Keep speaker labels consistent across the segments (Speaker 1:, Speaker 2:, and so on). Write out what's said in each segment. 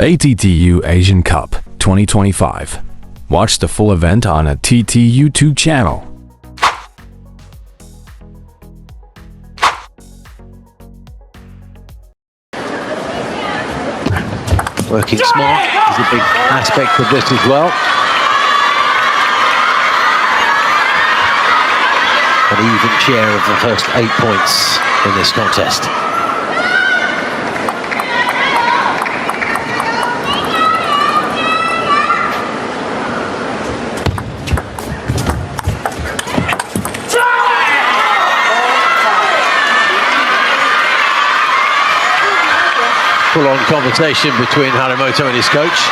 Speaker 1: ATTU Asian Cup 2025. Watch the full event on ATTU YouTube channel.
Speaker 2: Working smart is a big aspect of this as well. An even share of the first 8 points in this contest. Full-on conversation between Harimoto and his coach.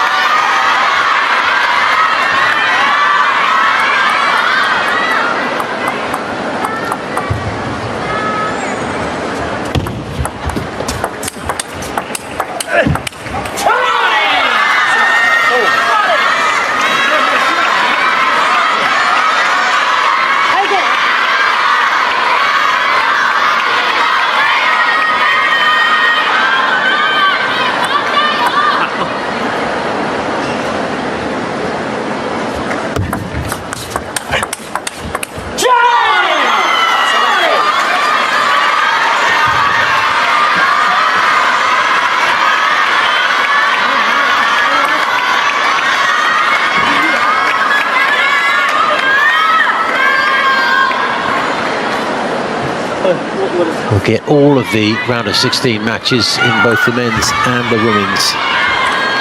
Speaker 2: We'll get all of the round of 16 matches in both the men's and the women's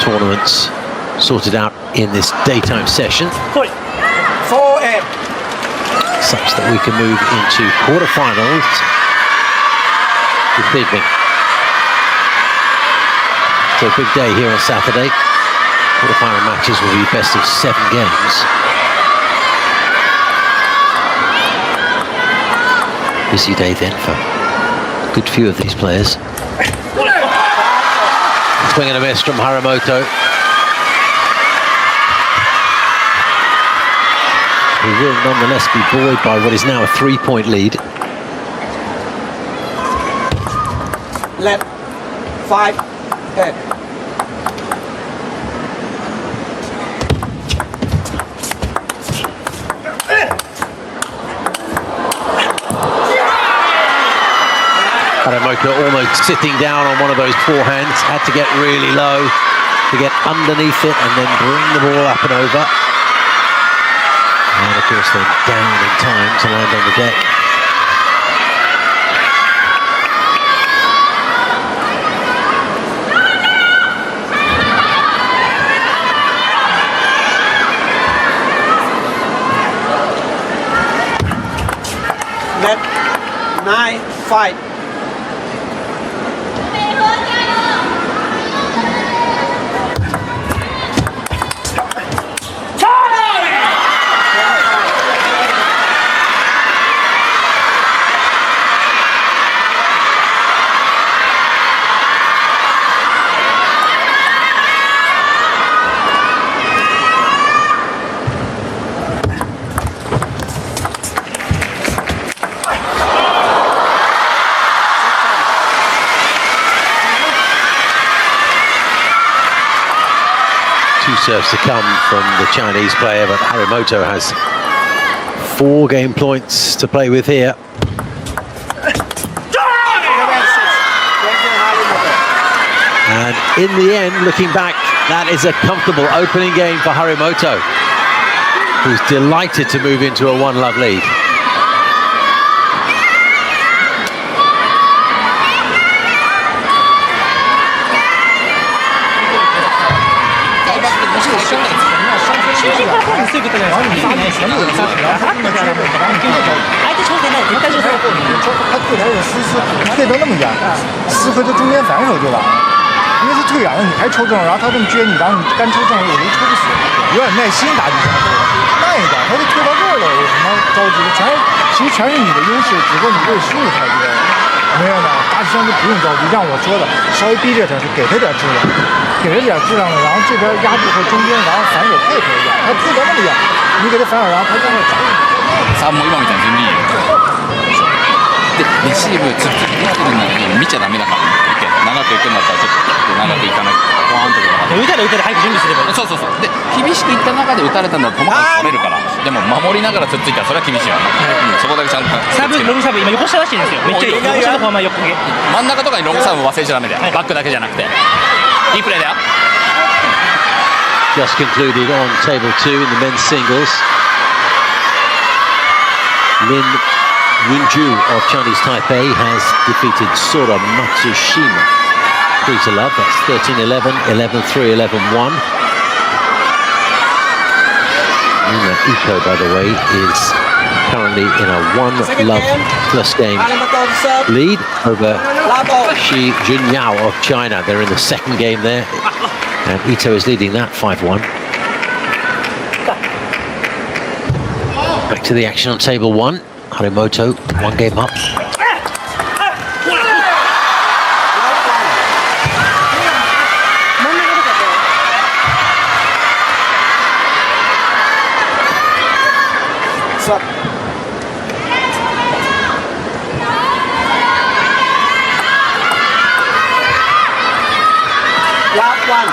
Speaker 2: tournaments sorted out in this daytime session, such that we can move into quarterfinals this evening. So a big day here on Saturday. Quarterfinal matches will be best of 7 games. Busy day then for a good few of these players. Swing and a miss from Harimoto. He will nonetheless be buoyed by what is now a 3-point lead.
Speaker 3: Left, 5, 10.
Speaker 2: Harimoto almost sitting down on one of those forehands, had to get really low to get underneath it and then bring the ball up and over. And of course then down in time to land on the deck.
Speaker 3: Left, 9, 5.
Speaker 2: Serves to come from the Chinese player, but Harimoto has 4 game points to play with here. And in the end, looking back, that is a comfortable opening game for Harimoto, who's delighted to move into a 1-love lead.
Speaker 4: 没有呢，大体上就不用着急，让我说的稍微逼着他，给他点质量，给他点质量了，然后这边压住和中间，然后反手配合一下，他自得那么远，你给他反手，然后他就会找你。
Speaker 5: サーブも今みたいに順にでレシーブずっとできてるのに見ちゃダメだから見て長くいくんだったらちょっと長くいかないポワーンとか
Speaker 6: 打たれ早く準備すればいい。
Speaker 5: そうで厳しくいった中で打たれたんだと友達取れるからでも守りながらつっついたらそれは厳しいわ、そこだけちゃんと
Speaker 6: サーブロングサーブ今横下出してるんですよ。めっちゃいい。横下の方は横毛。
Speaker 5: 真ん中とかにロングサーブ忘れちゃダメだよ、バックだけじゃなくていいプレーだよ。
Speaker 2: Just concluded on table 2 in the men's singles. LIN Wujun of Chinese Taipei has defeated Sora Matsushima 3-love. That's 13-11, 11-3, 11-1. EmRatThich, by the way, is currently in a 1-love plus game lead over Shi Junyao of China. They're in the second game there, and Ito is leading that 5-1. Back to the action on table 1. HARIMOTO, 1 game up.
Speaker 3: Last one.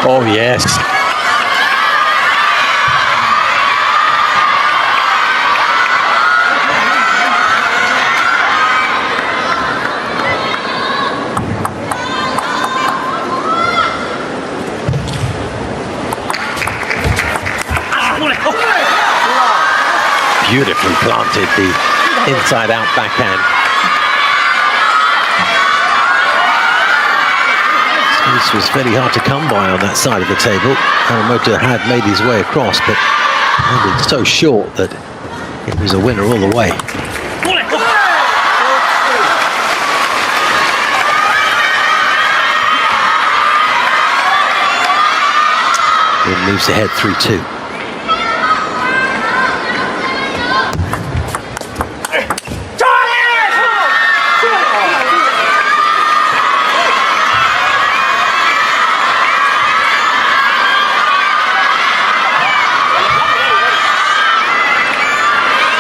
Speaker 2: Oh, yes. Beautifully planted the inside-out backhand. This was very hard to come by on that side of the table. HARIMOTO had made his way across, but landed so short that it was a winner all the way. It moves ahead 3-2.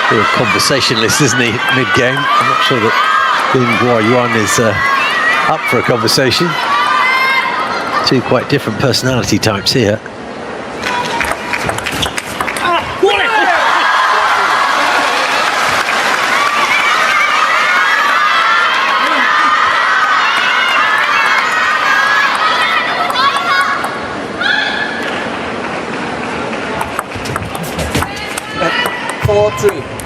Speaker 2: A conversationalist, isn't he, mid-game? I'm not sure that Gaoyuan is up for a conversation. Two quite different personality types here.
Speaker 3: At 4-3.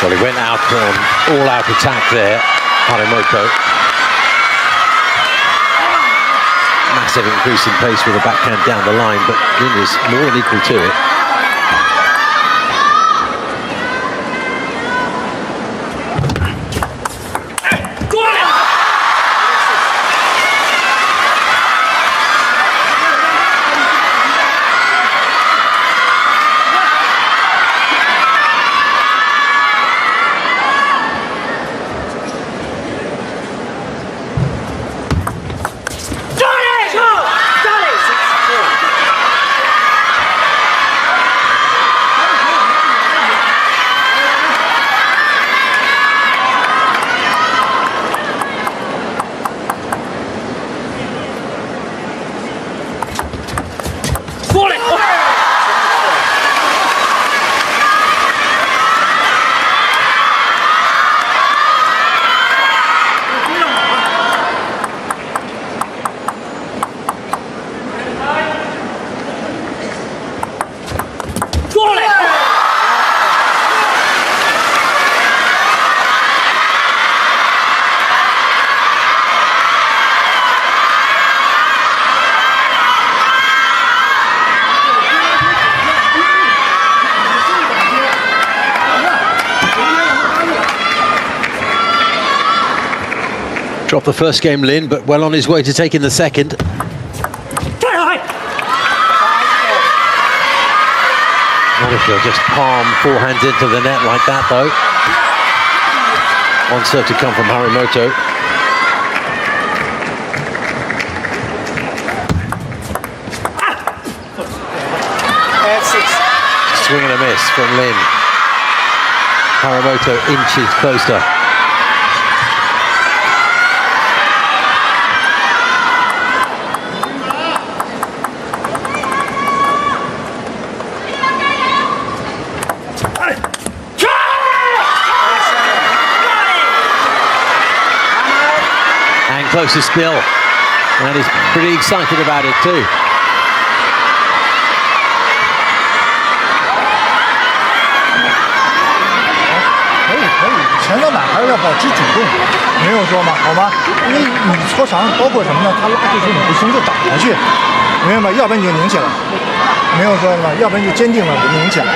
Speaker 2: Well, he went out on all-out attack there, HARIMOTO. Massive increase in pace with a backhand down the line, but LIN is more than equal to it. Dropped the first game, Lin, but well on his way to taking the second. Not if he'll just palm forehands into the net like that, though. One serve to come from Harimoto. Swing and a miss from Lin. Harimoto inches closer. And closer still. And he's pretty excited about it too.
Speaker 4: 前两板还是要保持主动，没有说嘛，好吗？因为你搓长，包括什么呢？他拉对手你不行就打下去，明白吗？要不然你就拧起来，没有说什么，要不然就坚定了拧起来。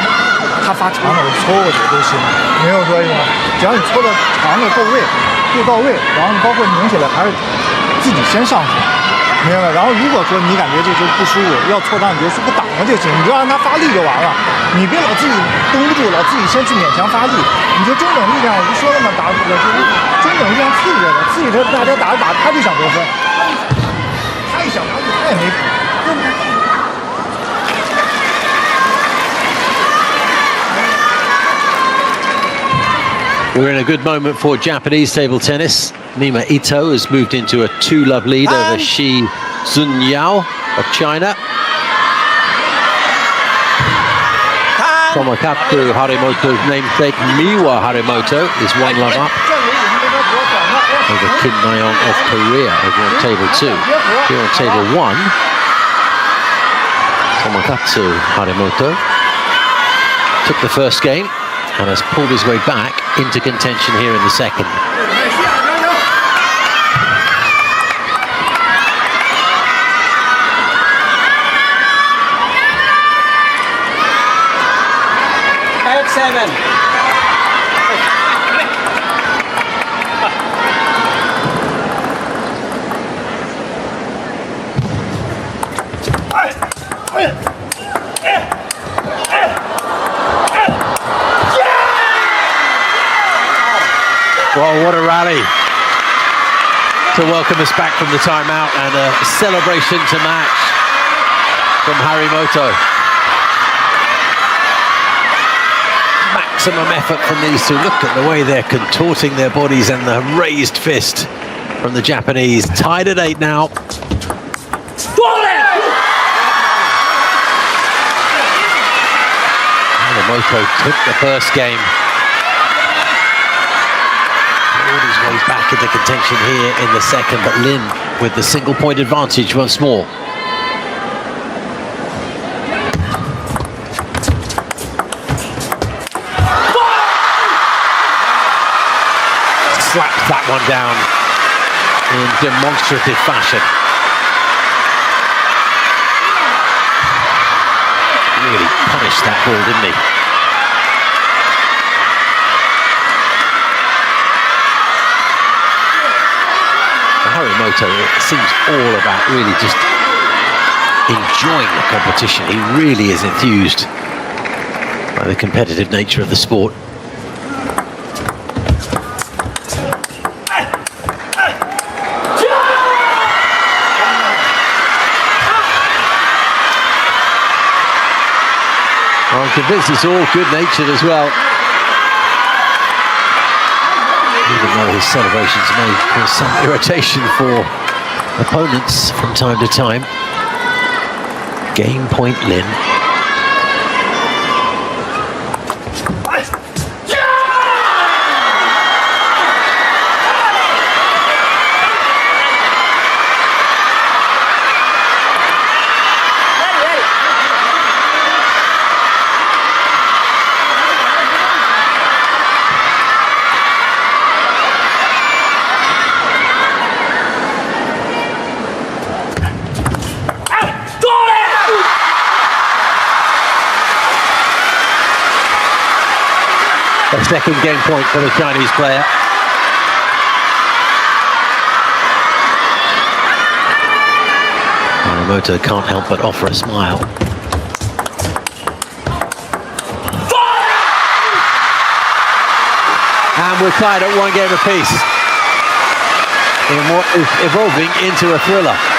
Speaker 4: 他发长的我搓过去都行，没有说什么，只要你搓的长的够位，够到位，然后你包括拧起来还是自己先上去。明白吧？然后如果说你感觉这球不舒服，要错档，你就不挡了就行，你就让他发力就完了。你别老自己绷不住，老自己先去勉强发力。你就中等力量，我就说了嘛，打中等力量刺激着的，刺激着大家打着打，他就想得分，他一想他也没。
Speaker 2: We're in a good moment for Japanese table tennis. Nima Ito has moved into a 2-love lead over Shi Zunyao of China. Tomokazu Harimoto's namesake Miwa Harimoto is 1-love up over Kim Nayeon of Korea over on table 2. Here on table 1, Tomokazu Harimoto took the first game and has pulled his way back into contention here in the second.
Speaker 3: Seven.
Speaker 2: Well, what a rally to welcome us back from the timeout, and a celebration to match from Harimoto. Maximum effort from these two. Look at the way they're contorting their bodies, and the raised fist from the Japanese. Tied at 8 now. Harimoto took the first game. Pulled his way back into contention here in the second, but Lin with the single point advantage once more. Slapped that one down in demonstrative fashion. Really punished that ball, didn't he? Harimoto, it seems all about really just enjoying the competition. He really is enthused by the competitive nature of the sport. I'm convinced it's all good-natured as well. Even though his celebrations may cause some irritation for opponents from time to time. Game point, Lin. A second game point for the Chinese player. Harimoto can't help but offer a smile. And we're tied at 1 game apiece in what is evolving into a thriller.1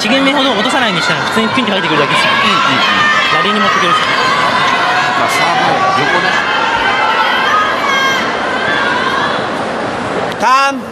Speaker 6: ゲーム目ほど落とさないにしたら普通にピンチ入ってくるだけですよ。ラリーに持ってくるし。サーブ横だ。
Speaker 3: ターン。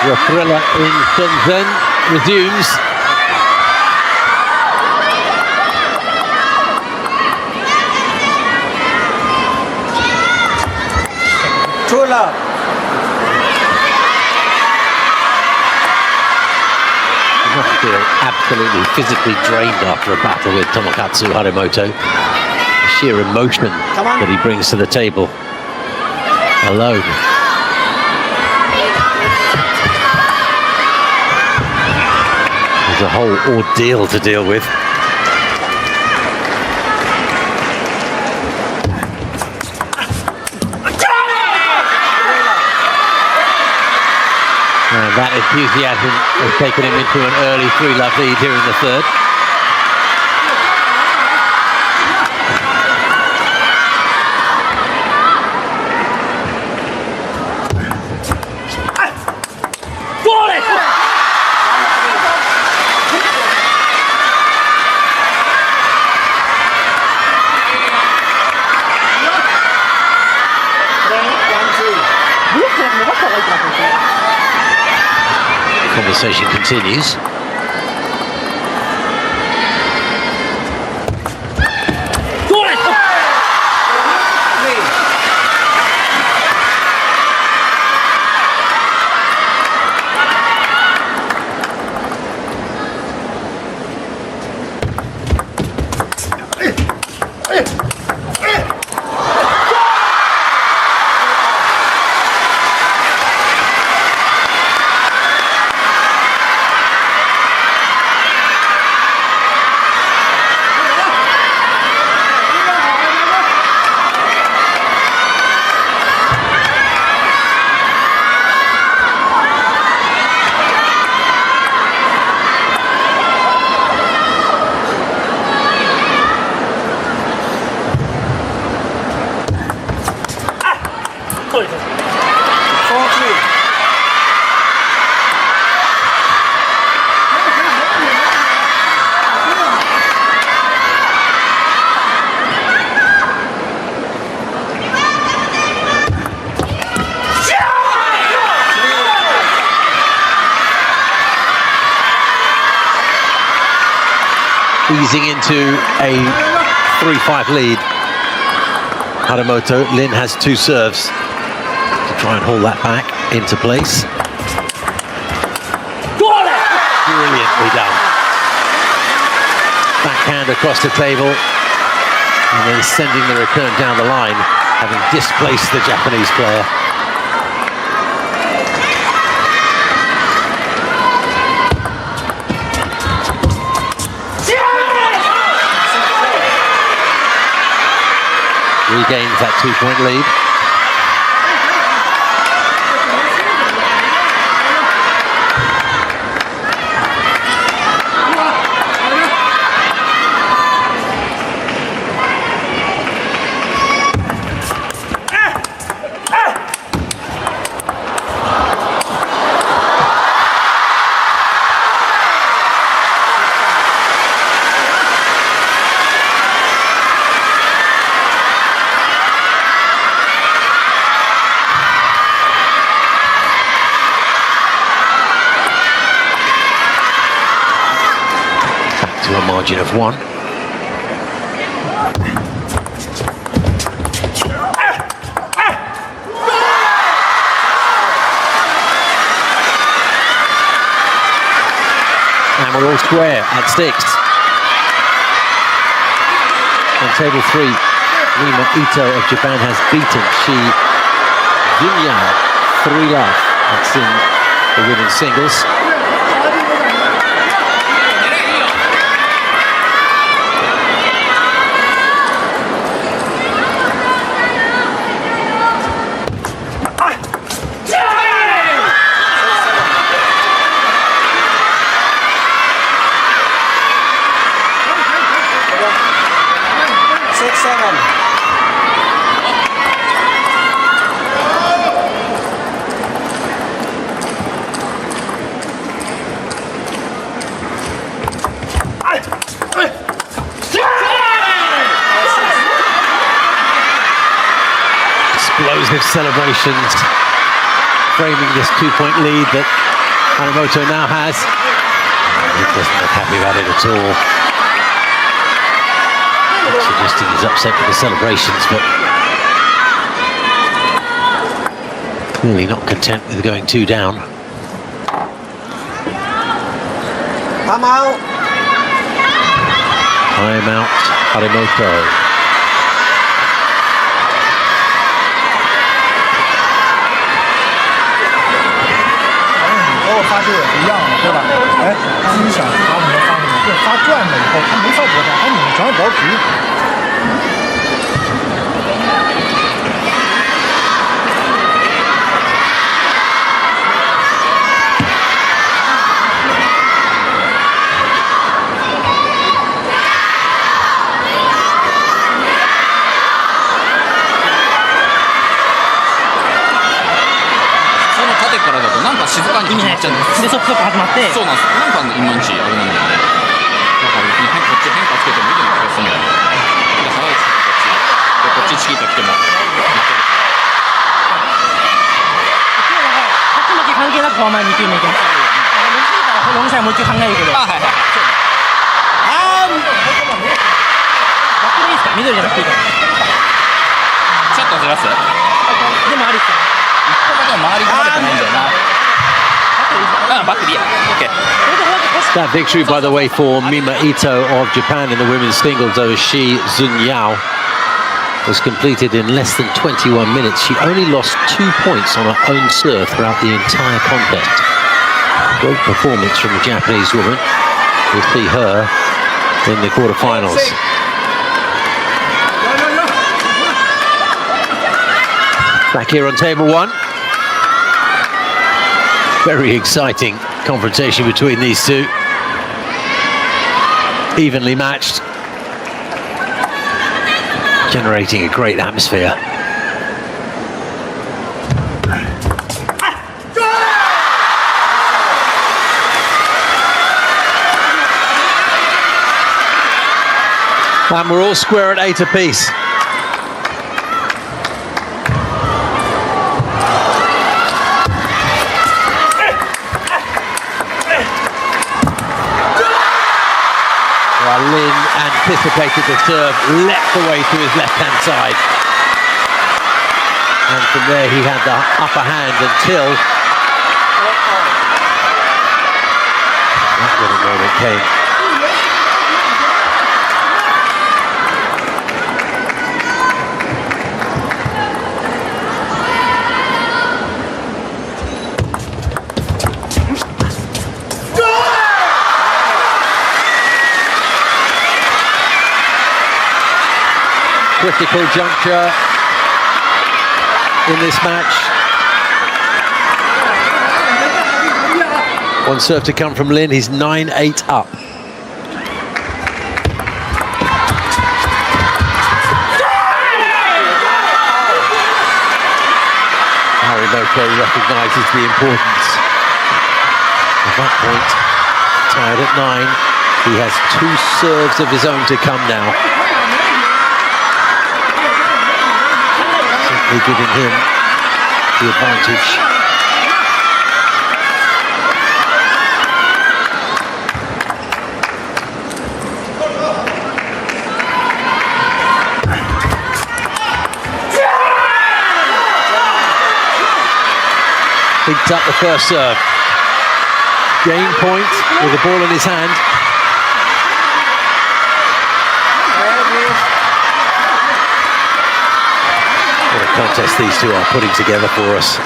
Speaker 2: The thriller in Shenzhen resumes.
Speaker 3: True love.
Speaker 2: You must feel absolutely physically drained after a battle with Tomokazu Harimoto. The sheer emotion that he brings to the table alone. There's a whole ordeal to deal with. And that enthusiasm has taken him into an early 3-love lead here in the third. Conversation continues. Easing into a 3-5 lead. Harimoto, Lin has 2 serves to try and hold that back into place. Brilliantly done. backhand across the table and then sending the return down the line, having displaced the Japanese player. Regains that 2-point lead. To a margin of 1. And we're all square at 6. On table 3, Rima Ito of Japan has beaten Shi Junyao 3-love. That's in the women's singles. Explosive celebrations, framing this 2-point lead that HARIMOTO now has. He doesn't look happy about it at all. Not suggesting he's upset with the celebrations, but clearly not content with going 2 down.
Speaker 3: Time out.
Speaker 2: Time out, HARIMOTO.
Speaker 4: 发球也不一样了，对吧？哎，你想发什么发什么，这发转了以后，他没法躲闪，他拧正着急。
Speaker 5: なんか静かに決まっちゃうんです。
Speaker 6: で、そこから始まって。
Speaker 5: そうなんです。なんかいまいちあれなんだよね。なんか別にこっち変化つけてもいいような気がするんだよね。なんか下がりつけてこっち、でこっちチキータ来ても。
Speaker 6: 勝ち負け関係なくフォア前2球目いきます。ロングサイもう一球考えるけど。あ、はいはい。バックでいいですか？緑じゃなくていいから。
Speaker 5: ちょっとずらす。
Speaker 6: でもありっすよ。
Speaker 5: 一個だけ周りが慣れてないんだよな。バックでいいや。OK。
Speaker 2: That victory, by the way, for Mima Ito of Japan in the women's singles over Shi Junyao was completed in less than 21 minutes. She only lost 2 points on her own serve throughout the entire contest. Great performance from the Japanese woman. We'll see her in the quarterfinals. Back here on table 1. Very exciting confrontation between these two. Evenly matched. Generating a great atmosphere. And we're all square at 8 apiece. Lin anticipated the serve, leapt away to his left-hand side. And from there he had the upper hand until that little moment came. critical juncture in this match. One serve to come from Lin. He's 9-8 up. HARIMOTO recognises the importance of that point. Tied at 9. He has 2 serves of his own to come now. Simply giving him the advantage. Picked up the first serve. Game point with the ball in his hand. What a contest these two are putting together for us.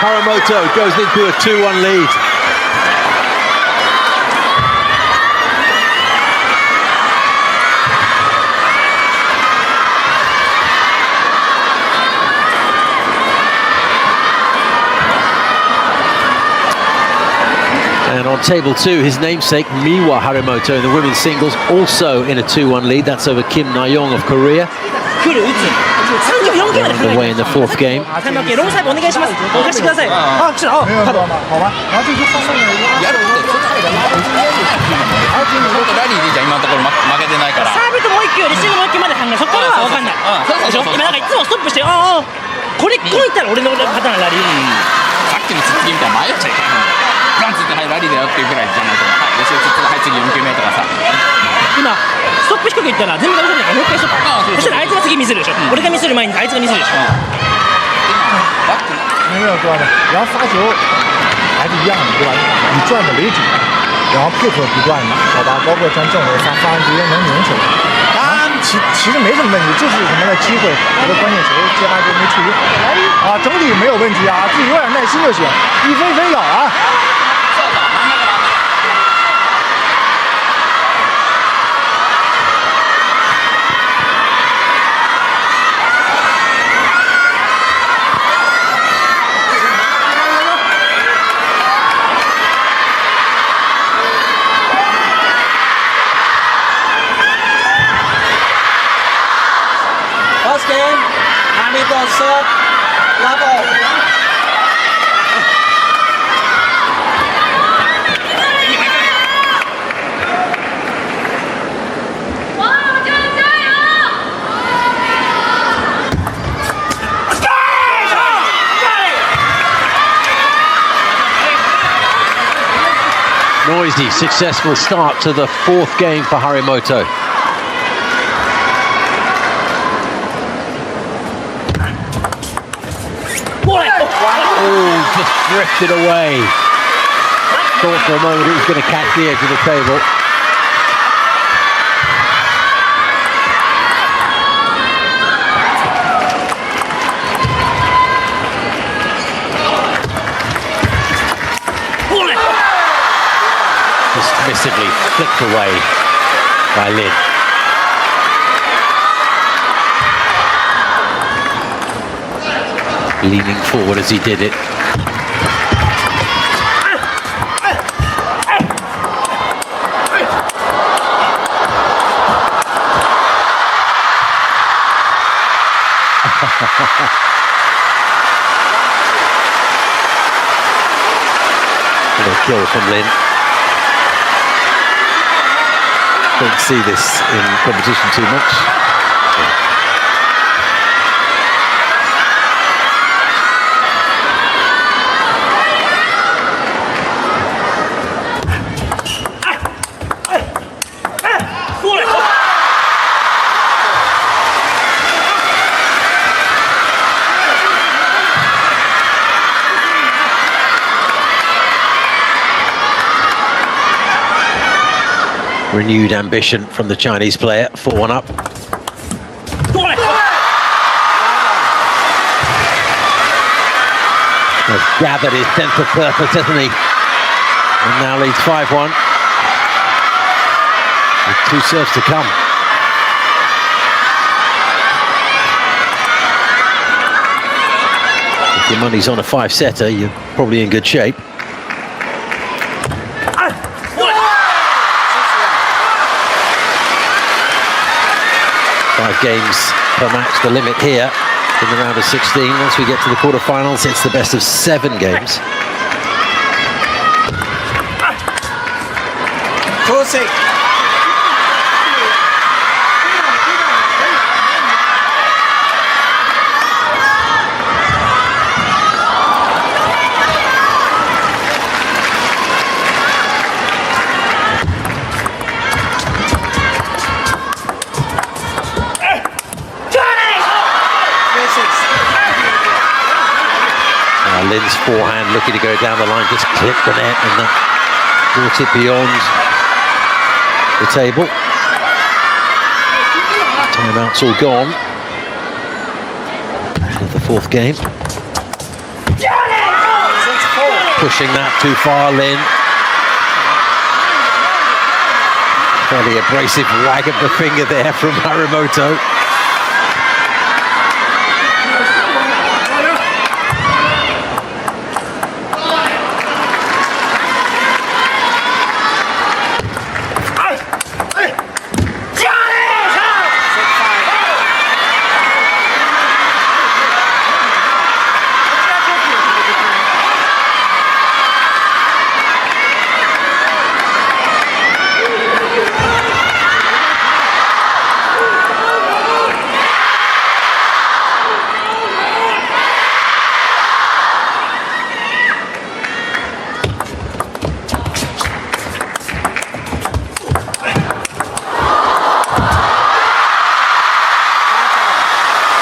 Speaker 2: HARIMOTO goes into a 2-1 lead. And on table 2, his namesake, Miwa HARIMOTO in the women's singles, also in a 2-1 lead. That's over Kim Na-young of Korea. Underway in the 4th game.
Speaker 3: First game, Hamilton serve, Latov.
Speaker 2: Noisy, successful start to the 4th game for HARIMOTO. Oh, just drifted away. Thought for a moment it was going to catch the edge of the table. Dismissively flicked away by Lin. Leaning forward as he did it. Little kill from Lin. Don't see this in competition too much. Renewed ambition from the Chinese player, 4-1 up. Has gathered his sense of purpose, hasn't he? And now leads 5-1. 2 serves to come. If your money's on a 5-setter, you're probably in good shape. 5 games per match, the limit here in the round of 16. Once we get to the quarterfinals, it's the best of 7 games.
Speaker 3: 2-6.
Speaker 2: Lin's forehand looking to go down the line, just clipped the net and that brought it beyond the table. Timeout's all gone of the 4th game. Pushing that too far, Lin. Fairly abrasive wag of the finger there from HARIMOTO.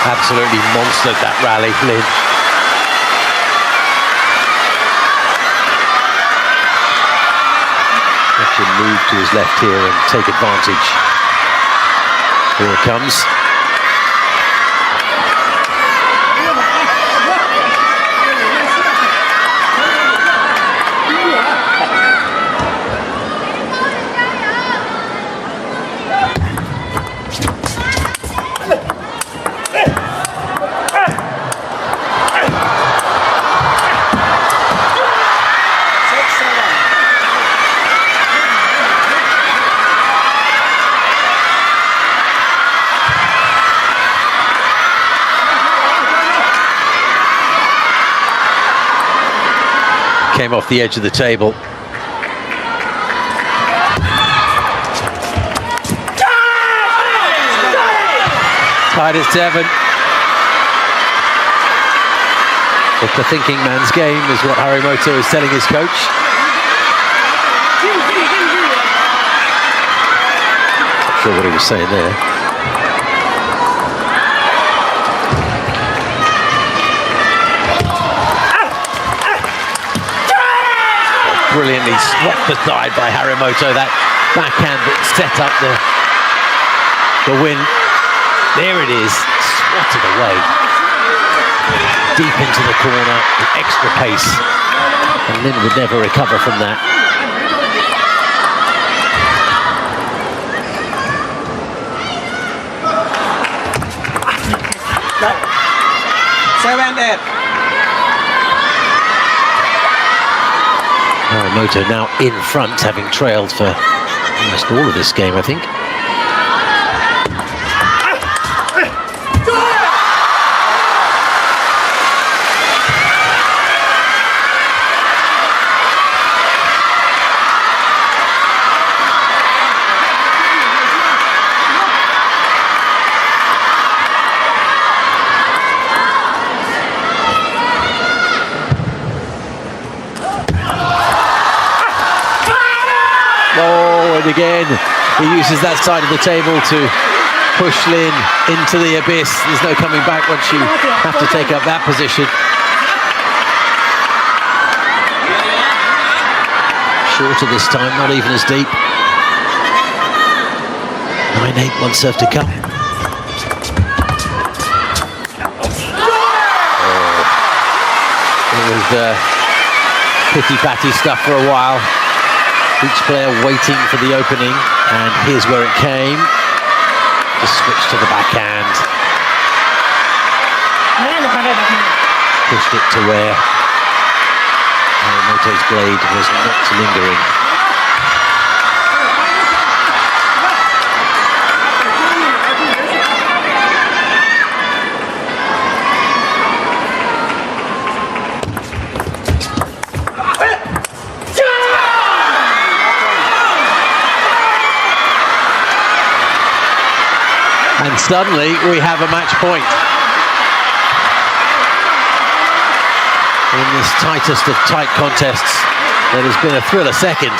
Speaker 2: Absolutely monstered that rally, Lin. Actually move to his left here and take advantage. Here it comes. Came off the edge of the table. Tied at 7. It's the thinking man's game, is what HARIMOTO is telling his coach. Not sure what he was saying there. Brilliantly swept aside by HARIMOTO. That backhand that set up the win. There it is, swatted away. Deep into the corner, with extra pace. And Lin would never recover from that. HARIMOTO now in front, having trailed for almost all of this game, I think. Oh, and again, he uses that side of the table to push Lin into the abyss. There's no coming back once you have to take up that position. Shorter this time, not even as deep. 9-8, 1 serve to come. Oh, it was pity-patty stuff for a while. Each player waiting for the opening, and here's where it came. Just switch to the backhand. Pushed it to where HARIMOTO's blade was not lingering. And suddenly we have a match point. In this tightest of tight contests, there has been a thriller second.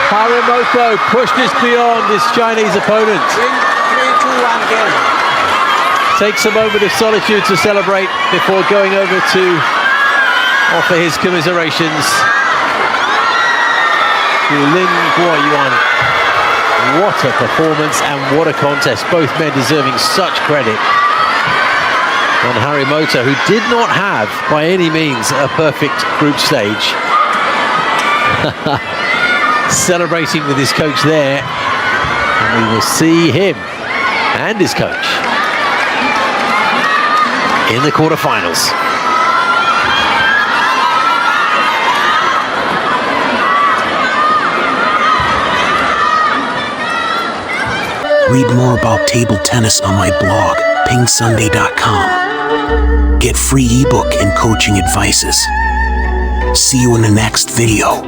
Speaker 2: HARIMOTO pushed this beyond his Chinese opponent.
Speaker 3: 3-2-1 game.
Speaker 2: Takes a moment of solitude to celebrate before going over to offer his commiserations to LIN Gaoyuan. What a performance and what a contest. Both men deserving such credit. And HARIMOTO, who did not have, by any means, a perfect group stage. Celebrating with his coach there. And we will see him and his coach in the quarterfinals.
Speaker 7: Read more about table tennis on my blog, PingSunday.com. Get free ebook and coaching advices. See you in the next video.